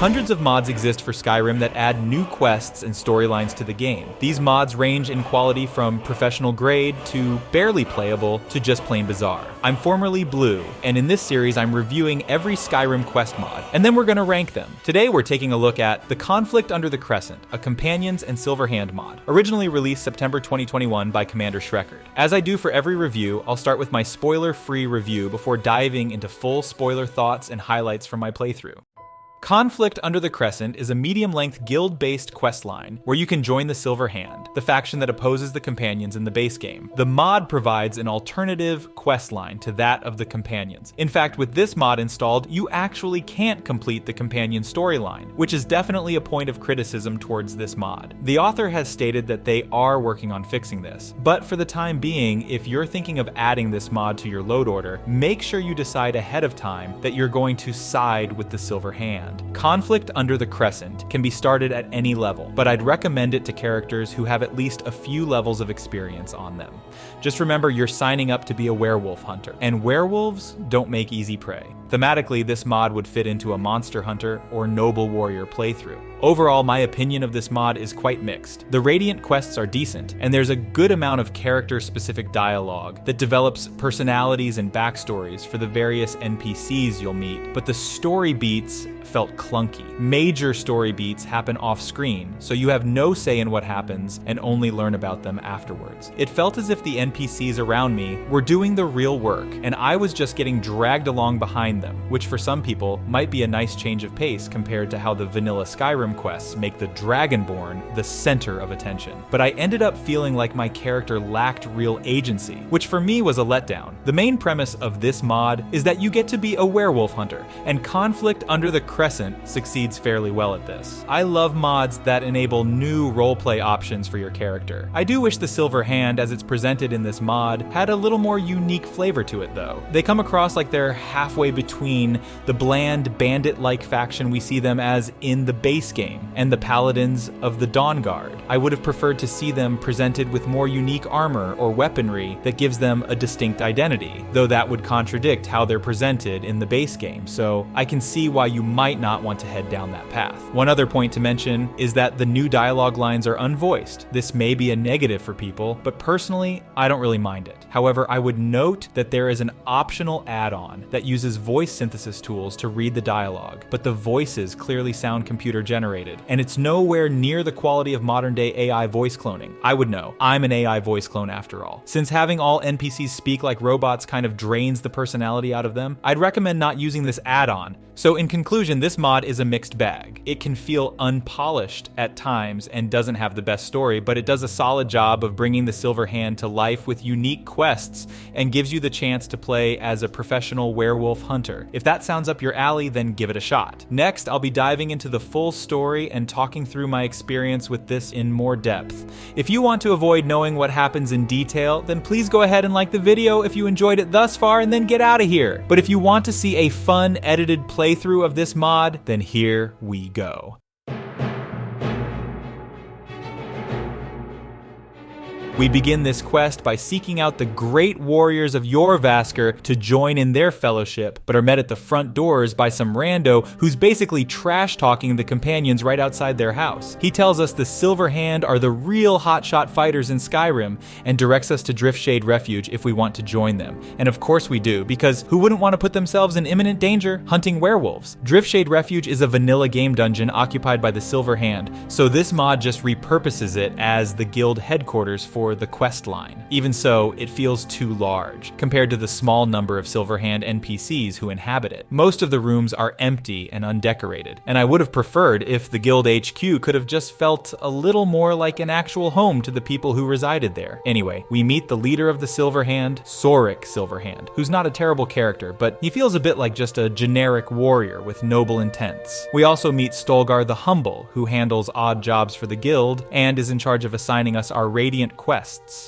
Hundreds of mods exist for Skyrim that add new quests and storylines to the game. These mods range in quality from professional grade to barely playable to just plain bizarre. I'm formerly Blue, and in this series I'm reviewing every Skyrim quest mod, and then we're gonna rank them. Today we're taking a look at The Conflict Under the Crescent, a Companions and Silverhand mod, originally released September 2021 by Commander Shrekard. As I do for every review, I'll start with my spoiler-free review before diving into full spoiler thoughts and highlights from my playthrough. Conflict Under the Crescent is a medium-length guild-based questline where you can join the Silverhand, the faction that opposes the Companions in the base game. The mod provides an alternative questline to that of the Companions. In fact, with this mod installed, you actually can't complete the Companion storyline, which is definitely a point of criticism towards this mod. The author has stated that they are working on fixing this, but for the time being, if you're thinking of adding this mod to your load order, make sure you decide ahead of time that you're going to side with the Silverhand. Conflict Under the Crescent can be started at any level, but I'd recommend it to characters who have at least a few levels of experience on them. Just remember you're signing up to be a werewolf hunter, and werewolves don't make easy prey. Thematically, this mod would fit into a monster hunter or noble warrior playthrough. Overall, my opinion of this mod is quite mixed. The Radiant quests are decent, and there's a good amount of character-specific dialogue that develops personalities and backstories for the various NPCs you'll meet, but the story beats felt clunky. Major story beats happen off-screen, so you have no say in what happens and only learn about them afterwards. It felt as if the NPCs around me were doing the real work, and I was just getting dragged along behind them, which for some people might be a nice change of pace compared to how the vanilla Skyrim quests make the Dragonborn the center of attention. But I ended up feeling like my character lacked real agency, which for me was a letdown. The main premise of this mod is that you get to be a werewolf hunter, and Conflict Under the Crescent succeeds fairly well at this. I love mods that enable new roleplay options for your character. I do wish the Silverhand, as it's presented in this mod, had a little more unique flavor to it though. They come across like they're halfway between the bland bandit-like faction we see them as in the base game and the paladins of the Dawn Guard. I would have preferred to see them presented with more unique armor or weaponry that gives them a distinct identity, though that would contradict how they're presented in the base game, so I can see why you might not want to head down that path. One other point to mention is that the new dialogue lines are unvoiced. This may be a negative for people, but personally, I don't really mind it. However, I would note that there is an optional add-on that uses voice synthesis tools to read the dialogue, but the voices clearly sound computer generated, and it's nowhere near the quality of modern day AI voice cloning. I would know. I'm an AI voice clone after all. Since having all NPCs speak like robots kind of drains the personality out of them, I'd recommend not using this add-on. So in conclusion, this mod is a mixed bag. It can feel unpolished at times and doesn't have the best story, but it does a solid job of bringing the Silverhand to life with unique quests and gives you the chance to play as a professional werewolf hunter. If that sounds up your alley, then give it a shot. Next, I'll be diving into the full story and talking through my experience with this in more depth. If you want to avoid knowing what happens in detail, then please go ahead and like the video if you enjoyed it thus far and then get out of here. But if you want to see a fun edited playthrough of this mod, then here we go. We begin this quest by seeking out the great warriors of Jorrvaskr to join in their fellowship, but are met at the front doors by some rando who's basically trash-talking the Companions right outside their house. He tells us the Silverhand are the real hotshot fighters in Skyrim and directs us to Driftshade Refuge if we want to join them. And of course we do, because who wouldn't want to put themselves in imminent danger hunting werewolves? Driftshade Refuge is a vanilla game dungeon occupied by the Silverhand, so this mod just repurposes it as the guild headquarters for the quest line. Even so, it feels too large compared to the small number of Silverhand NPCs who inhabit it. Most of the rooms are empty and undecorated, and I would have preferred if the guild HQ could have just felt a little more like an actual home to the people who resided there. Anyway, we meet the leader of the Silverhand, Sorik Silverhand, who's not a terrible character, but he feels a bit like just a generic warrior with noble intents. We also meet Stolgar the Humble, who handles odd jobs for the guild and is in charge of assigning us our Radiant quests.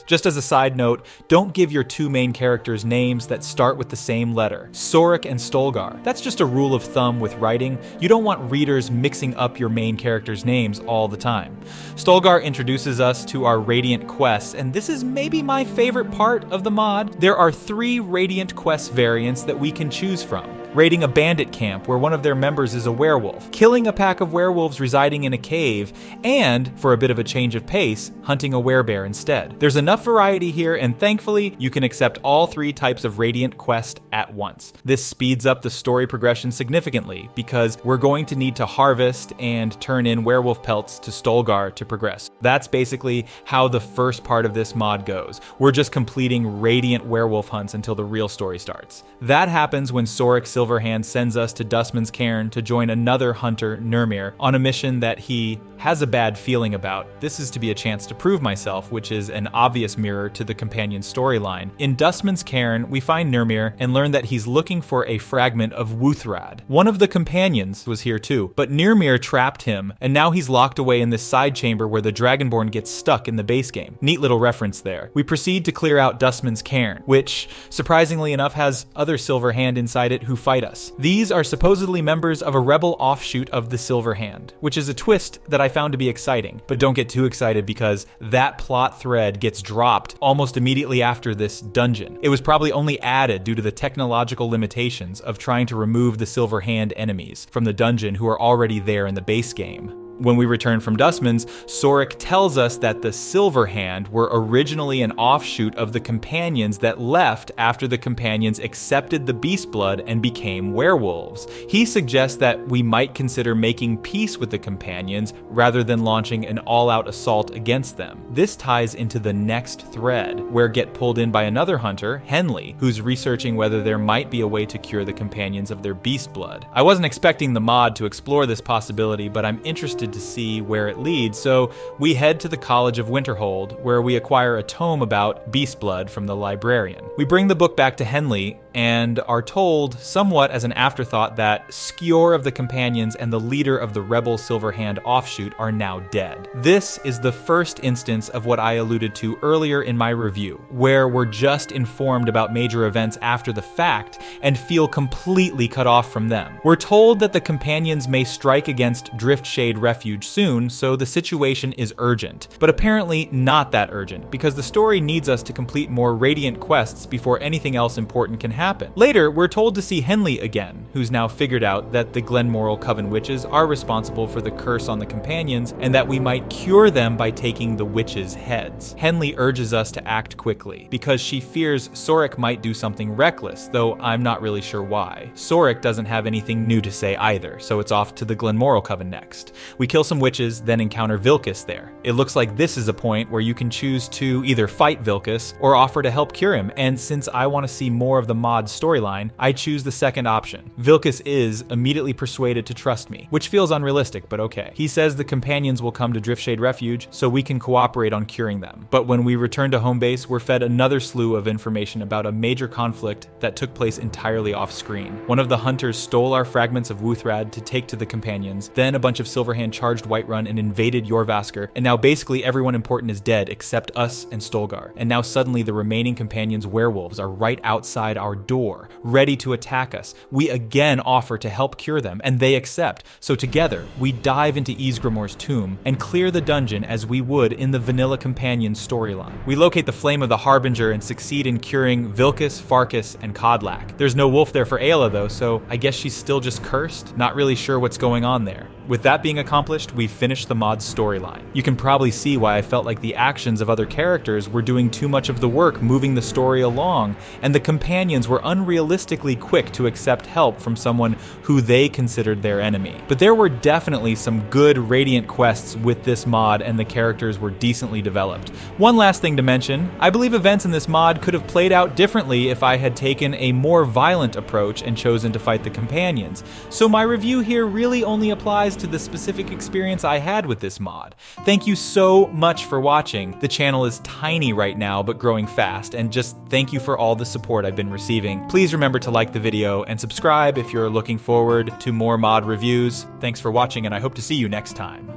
Just as a side note, don't give your two main characters names that start with the same letter, Sorik and Stolgar. That's just a rule of thumb with writing. You don't want readers mixing up your main characters' names all the time. Stolgar introduces us to our Radiant quests, and this is maybe my favorite part of the mod. There are 3 Radiant quest variants that we can choose from. raiding a bandit camp where one of their members is a werewolf, killing a pack of werewolves residing in a cave, and, for a bit of a change of pace, hunting a werebear instead. There's enough variety here, and thankfully, you can accept all 3 types of Radiant quest at once. This speeds up the story progression significantly, because we're going to need to harvest and turn in werewolf pelts to Stolgar to progress. That's basically how the first part of this mod goes. We're just completing Radiant werewolf hunts until the real story starts. That happens when Sorik Silverhand sends us to Dustman's Cairn to join another hunter, Nurmir, on a mission that he has a bad feeling about. This is to be a chance to prove myself, which is an obvious mirror to the companion storyline. In Dustman's Cairn, we find Nurmir and learn that he's looking for a fragment of Wuthrad. One of the companions was here too, but Nurmir trapped him, and now he's locked away in this side chamber where the Dragonborn gets stuck in the base game. Neat little reference there. We proceed to clear out Dustman's Cairn, which, surprisingly enough, has other Silverhand inside it who fight us. These are supposedly members of a rebel offshoot of the Silverhand, which is a twist that I found to be exciting, but don't get too excited because that plot thread gets dropped almost immediately after this dungeon. It was probably only added due to the technological limitations of trying to remove the Silverhand enemies from the dungeon who are already there in the base game. When we return from Dustman's, Sorik tells us that the Silverhand were originally an offshoot of the companions that left after the companions accepted the beast blood and became werewolves. He suggests that we might consider making peace with the companions rather than launching an all-out assault against them. This ties into the next thread, where get pulled in by another hunter, Henley, who's researching whether there might be a way to cure the companions of their beast blood. I wasn't expecting the mod to explore this possibility, but I'm interested to see where it leads, so we head to the College of Winterhold, where we acquire a tome about beast blood from the librarian. We bring the book back to Henley and are told, somewhat as an afterthought, that Skjor of the companions and the leader of the rebel Silverhand offshoot are now dead. This is the first instance of what I alluded to earlier in my review, where we're just informed about major events after the fact and feel completely cut off from them. We're told that the companions may strike against Driftshade Refuge soon, so the situation is urgent, but apparently not that urgent, because the story needs us to complete more Radiant quests before anything else important can happen. Later, we're told to see Henley again, who's now figured out that the Glenmoral Coven witches are responsible for the curse on the companions, and that we might cure them by taking the witches' heads. Henley urges us to act quickly, because she fears Sorik might do something reckless, though I'm not really sure why. Sorik doesn't have anything new to say either, so it's off to the Glenmoral Coven next. We kill some witches, then encounter Vilkas there. It looks like this is a point where you can choose to either fight Vilkas or offer to help cure him, and since I want to see more of the mod storyline, I choose the second option. Vilkas is immediately persuaded to trust me, which feels unrealistic, but okay. He says the companions will come to Driftshade Refuge so we can cooperate on curing them. But when we return to home base, we're fed another slew of information about a major conflict that took place entirely off screen. One of the hunters stole our fragments of Wuthrad to take to the companions, then a bunch of Silverhand charged Whiterun and invaded Jorvaskr, and now basically everyone important is dead except us and Stolgar. And now suddenly the remaining companions' werewolves are right outside our door, ready to attack us. We again offer to help cure them, and they accept. So together, we dive into Ysgramor's tomb and clear the dungeon as we would in the vanilla companion storyline. We locate the Flame of the Harbinger and succeed in curing Vilkas, Farkas, and Kodlak. There's no wolf there for Ayla though, so I guess she's still just cursed? Not really sure what's going on there. With that being accomplished, we finished the mod's storyline. You can probably see why I felt like the actions of other characters were doing too much of the work moving the story along, and the companions were unrealistically quick to accept help from someone who they considered their enemy. But there were definitely some good Radiant quests with this mod, and the characters were decently developed. One last thing to mention, I believe events in this mod could have played out differently if I had taken a more violent approach and chosen to fight the companions. So my review here really only applies to the specific experience I had with this mod. Thank you so much for watching. The channel is tiny right now, but growing fast, and just thank you for all the support I've been receiving. Please remember to like the video and subscribe if you're looking forward to more mod reviews. Thanks for watching, and I hope to see you next time.